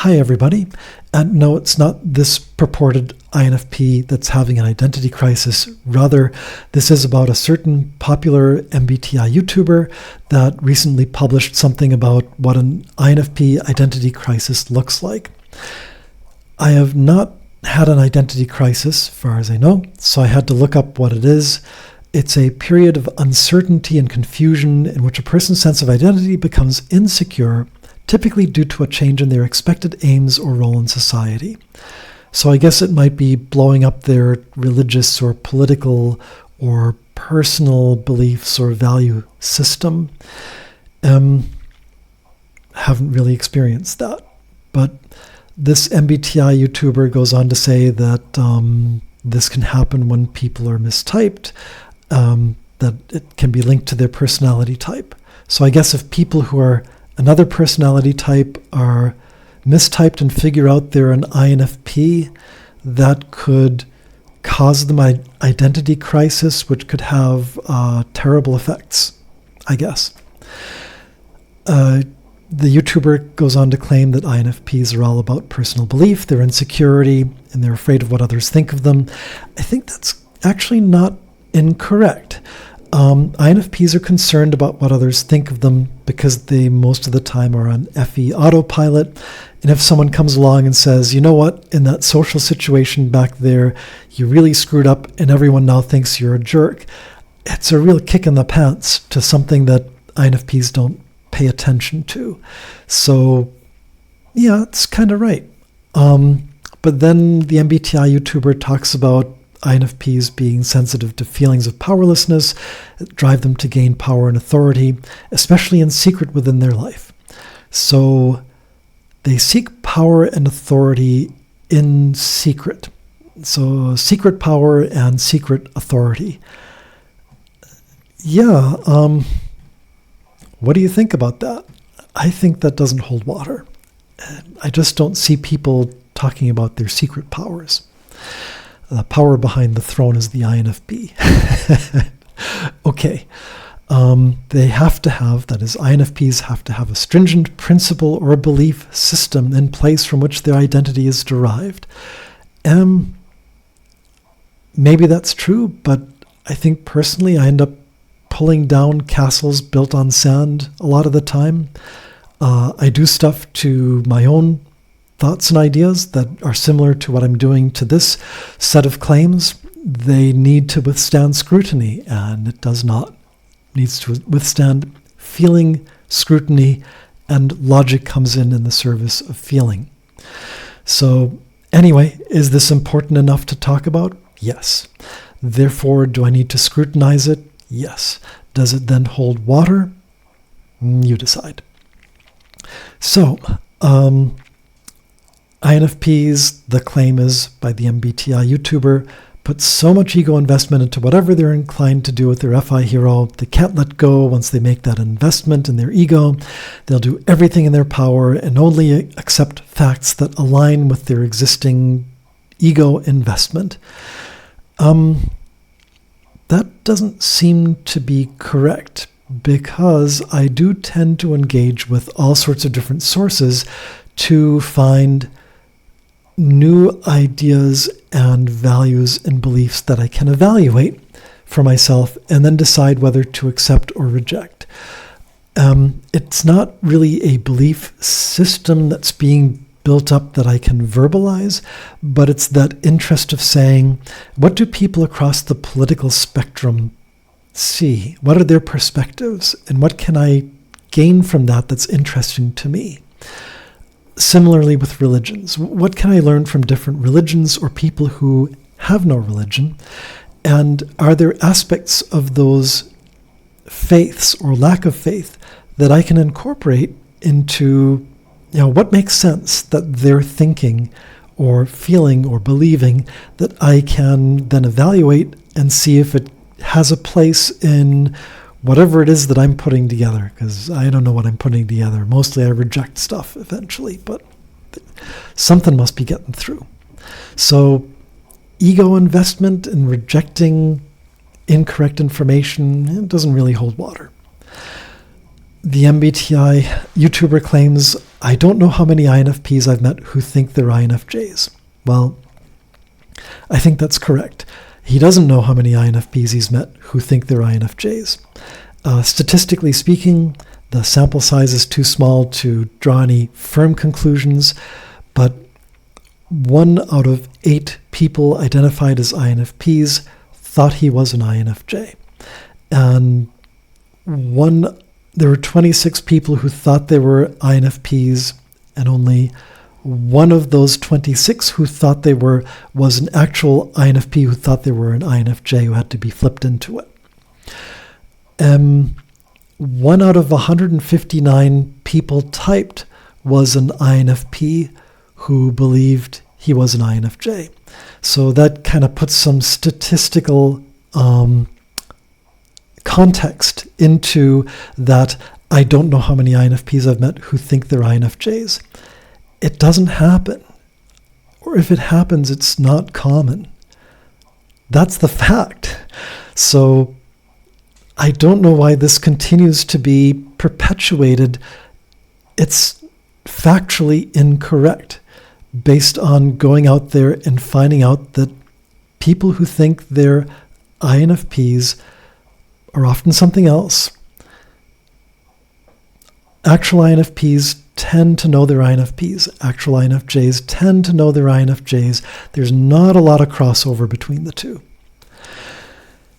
Hi, everybody. And no, it's not this purported INFP that's having an identity crisis. Rather, this is about a certain popular MBTI YouTuber that recently published something about what an INFP identity crisis looks like. I have not had an identity crisis, as far as I know, so I had to look up what it is. It's a period of uncertainty and confusion in which a person's sense of identity becomes insecure, typically due to a change in their expected aims or role in society. So I guess it might be blowing up their religious or political or personal beliefs or value system. Haven't really experienced that. But this MBTI YouTuber goes on to say that this can happen when people are mistyped, that it can be linked to their personality type. So I guess if people who are another personality type are mistyped and figure out they're an INFP, that could cause them an identity crisis, which could have terrible effects, I guess. The YouTuber goes on to claim that INFPs are all about personal belief, their insecurity, and they're afraid of what others think of them. I think that's actually not incorrect. INFPs are concerned about what others think of them because they most of the time are on FE autopilot. And if someone comes along and says, you know what, in that social situation back there, you really screwed up and everyone now thinks you're a jerk, it's a real kick in the pants to something that INFPs don't pay attention to. So, yeah, it's kind of right. But then the MBTI YouTuber talks about INFPs being sensitive to feelings of powerlessness that drive them to gain power and authority, especially in secret within their life. So they seek power and authority in secret. So secret power and secret authority. Yeah, what do you think about that? I think that doesn't hold water. I just don't see people talking about their secret powers. The power behind the throne is the INFP. Okay. They have to have, that is, INFPs have to have a stringent principle or belief system in place from which their identity is derived. Maybe that's true, but I think personally I end up pulling down castles built on sand a lot of the time. I do stuff to my own thoughts and ideas that are similar to what I'm doing to this set of claims. They need to withstand scrutiny, and it does not. It needs to withstand feeling, scrutiny, and logic comes in the service of feeling. So anyway, is this important enough to talk about? Yes. Therefore, do I need to scrutinize it? Yes. Does it then hold water? You decide. So, INFPs, the claim is by the MBTI YouTuber, put so much ego investment into whatever they're inclined to do with their FI hero. They can't let go once they make that investment in their ego. They'll do everything in their power and only accept facts that align with their existing ego investment. That doesn't seem to be correct, because I do tend to engage with all sorts of different sources to find new ideas and values and beliefs that I can evaluate for myself and then decide whether to accept or reject. It's not really a belief system that's being built up that I can verbalize, but it's that interest of saying, what do people across the political spectrum see? What are their perspectives? And what can I gain from that that's interesting to me? Similarly with religions, what can I learn from different religions or people who have no religion? And are there aspects of those faiths or lack of faith that I can incorporate into, what makes sense that they're thinking or feeling or believing, that I can then evaluate and see if it has a place in whatever it is that I'm putting together, because I don't know what I'm putting together. Mostly I reject stuff eventually, but something must be getting through. So ego investment and rejecting incorrect information, it doesn't really hold water. The MBTI YouTuber claims, I don't know how many INFPs I've met who think they're INFJs. Well, I think that's correct. He doesn't know how many INFPs he's met who think they're INFJs. Statistically speaking, the sample size is too small to draw any firm conclusions, but 1 out of 8 people identified as INFPs thought he was an INFJ. And there were 26 people who thought they were INFPs, and only one of those 26 who thought they were was an actual INFP who thought they were an INFJ who had to be flipped into it. 1 out of 159 people typed was an INFP who believed he was an INFJ. So that kind of puts some statistical context into that. I don't know how many INFPs I've met who think they're INFJs. It doesn't happen. Or if it happens, it's not common. That's the fact. So I don't know why this continues to be perpetuated. It's factually incorrect based on going out there and finding out that people who think they're INFPs are often something else. Actual INFPs tend to know they're INFPs. Actual INFJs tend to know they're INFJs. There's not a lot of crossover between the two.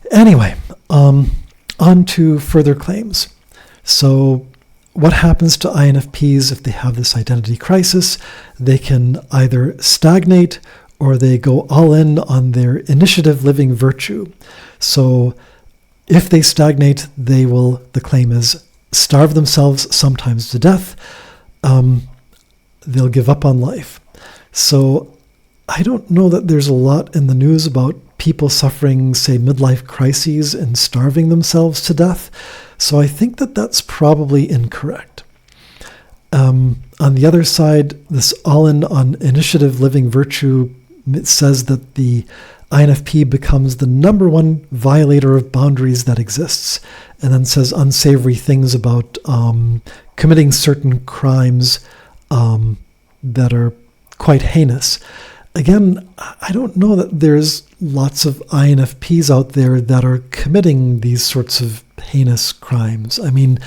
Anyway, on to further claims. So what happens to INFPs if they have this identity crisis? They can either stagnate or they go all in on their initiative living virtue. So if they stagnate, they will, the claim is, starve themselves sometimes to death. They'll give up on life. So I don't know that there's a lot in the news about people suffering, say, midlife crises and starving themselves to death. So I think that that's probably incorrect. On the other side, this all-in on initiative living virtue, it says that the INFP becomes the number one violator of boundaries that exists, and then says unsavory things about committing certain crimes that are quite heinous. Again, I don't know that there's lots of INFPs out there that are committing these sorts of heinous crimes. I mean,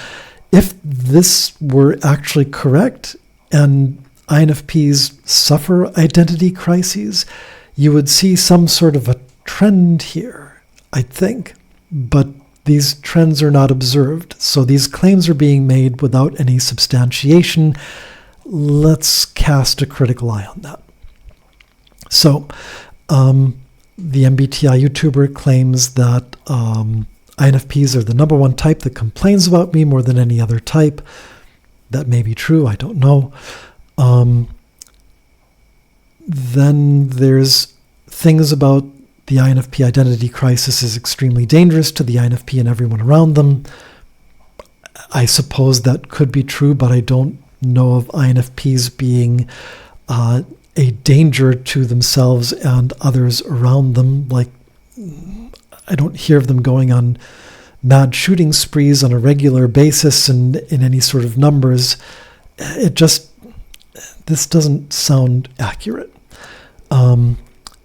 if this were actually correct and INFPs suffer identity crises, you would see some sort of a trend here, I think. But these trends are not observed. So these claims are being made without any substantiation. Let's cast a critical eye on that. So the MBTI YouTuber claims that INFPs are the number one type that complains about me more than any other type. That may be true, I don't know. Then there's things about the INFP identity crisis is extremely dangerous to the INFP and everyone around them. I suppose that could be true, but I don't know of INFPs being a danger to themselves and others around them. Like, I don't hear of them going on mad shooting sprees on a regular basis and in any sort of numbers. This doesn't sound accurate.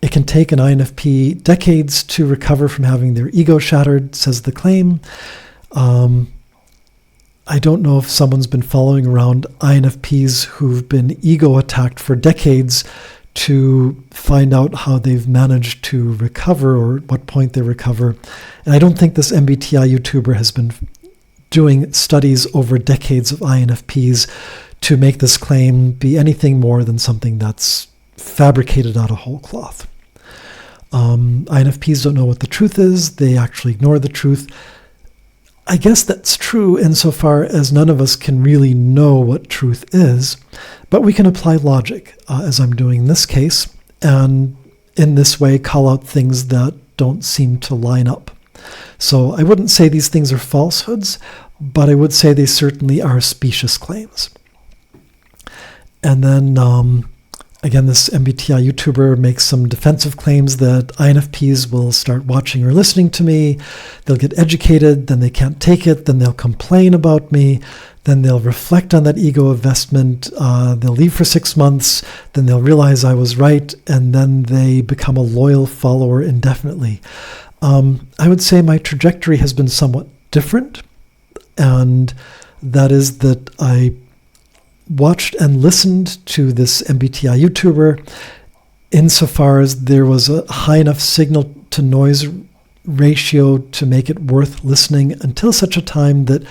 It can take an INFP decades to recover from having their ego shattered, says the claim. I don't know if someone's been following around INFPs who've been ego attacked for decades to find out how they've managed to recover or at what point they recover. And I don't think this MBTI YouTuber has been doing studies over decades of INFPs to make this claim be anything more than something that's fabricated out of whole cloth. INFPs don't know what the truth is. They actually ignore the truth. I guess that's true insofar as none of us can really know what truth is, but we can apply logic, as I'm doing in this case, and in this way call out things that don't seem to line up. So I wouldn't say these things are falsehoods, but I would say they certainly are specious claims. And then Again, this MBTI YouTuber makes some defensive claims that INFPs will start watching or listening to me. They'll get educated, then they can't take it, then they'll complain about me, then they'll reflect on that ego investment, they'll leave for 6 months, then they'll realize I was right, and then they become a loyal follower indefinitely. I would say my trajectory has been somewhat different, and that is that I watched and listened to this MBTI YouTuber insofar as there was a high enough signal to noise ratio to make it worth listening until such a time that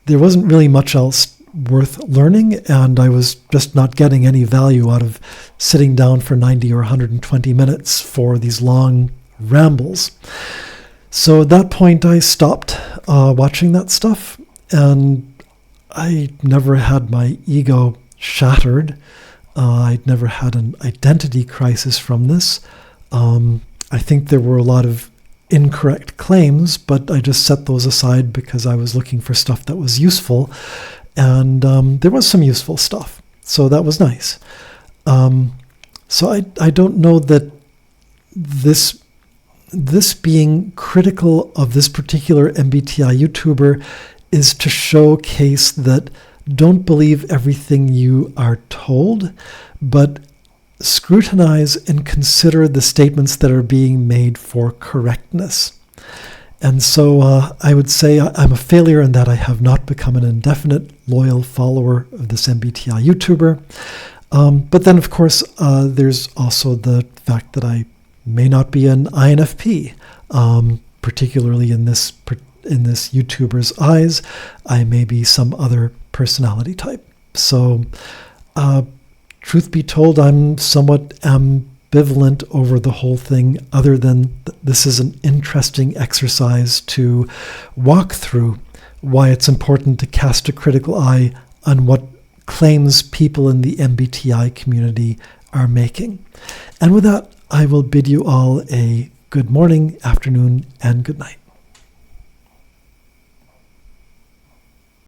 there wasn't really much else worth learning, and I was just not getting any value out of sitting down for 90 or 120 minutes for these long rambles. So at that point I stopped watching that stuff, and I never had my ego shattered. I'd never had an identity crisis from this. I think there were a lot of incorrect claims, but I just set those aside because I was looking for stuff that was useful, and there was some useful stuff, so that was nice. So I don't know that this being critical of this particular MBTI YouTuber is to showcase that don't believe everything you are told, but scrutinize and consider the statements that are being made for correctness. And so I would say I'm a failure in that I have not become an indefinite loyal follower of this MBTI YouTuber. But then, of course, there's also the fact that I may not be an INFP, particularly in this YouTuber's eyes. I may be some other personality type. So, truth be told, I'm somewhat ambivalent over the whole thing, other than this is an interesting exercise to walk through why it's important to cast a critical eye on what claims people in the MBTI community are making. And with that, I will bid you all a good morning, afternoon, and good night.